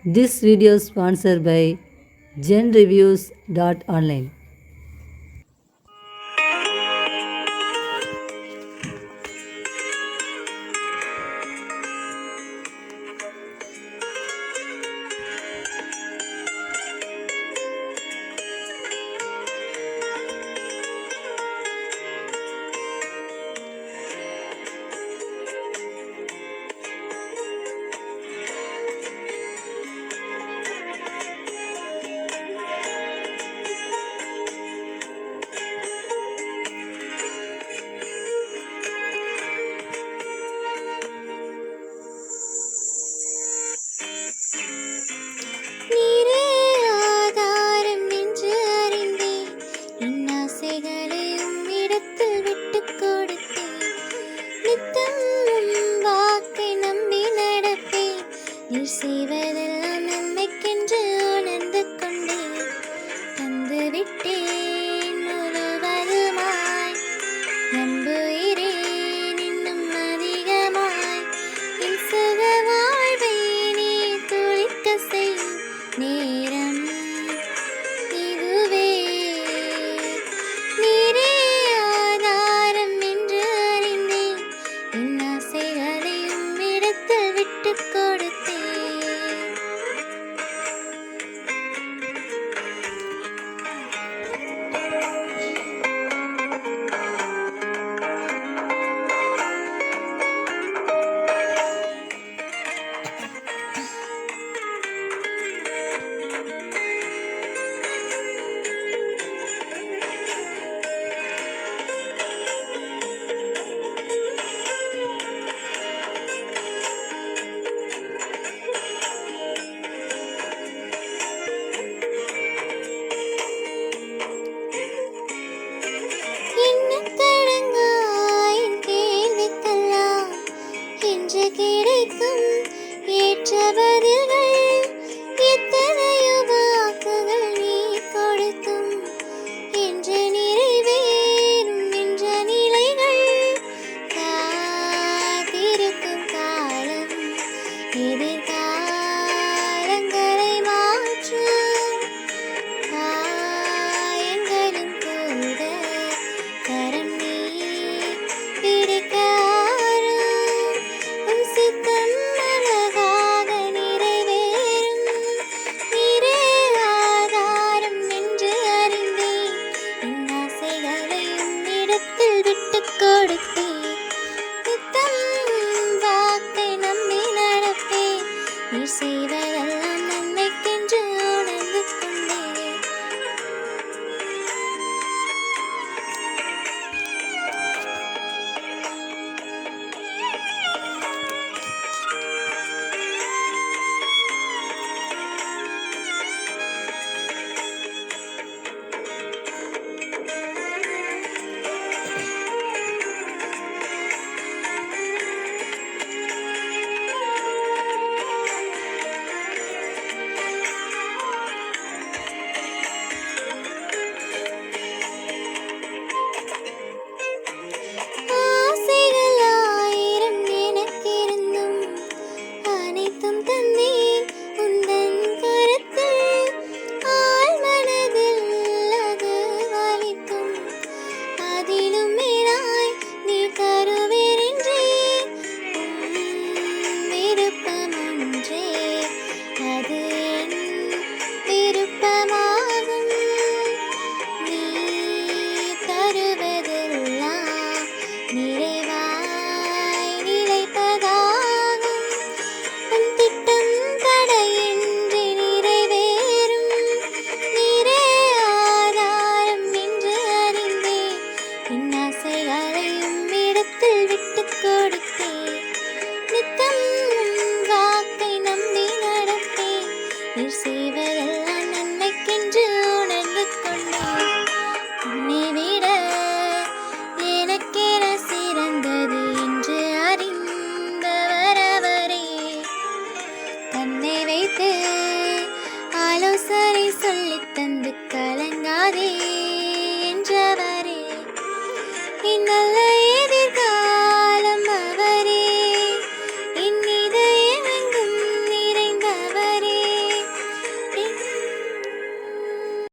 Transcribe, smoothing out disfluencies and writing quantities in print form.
This video is sponsored by genreviews.online. செய்வதெல்லாம் நன்மைக்கென்று உணர்ந்து கொண்டேன். தந்துவிட்டேன் முழுவதுமாய், நம்புகிறேன் இன்னும் அதிகமாய். என் சுக வாழ்வை நீ துளிக்க செய்யும் நேரம் இதுவே. நீரே ஆதாரம் என்று அறிந்தேன், என் ஆசைகளை உம்மிடத்தில் விட்டுக் கொடுத்தேன். கிடைக்கும் ஏற்ற பதில்கள் எத்தனையோ வாக்குகள் நீ கொடுத்தும் என்று நிறைவேறும் என்ற நிலைகள் காத்திருக்கும் காலம் எதிர்காலங்களை மாற்றும் காயங்களும் போக கரம் நீ பிடிக்க செய்வதெல்லாம் நன்மைக்கென்று உணர்ந்து கொண்டேன். செய்வதெல்லாம் நன்மைக்கென்று உணர்ந்து கொண்டேன். உன்னை விட எனக்கென சிறந்தது என்று அறிந்தவர் அவரே. தன்னை வைத்து ஆலோசனை சொல்லித் தந்து கலங்காதே என்றவரே.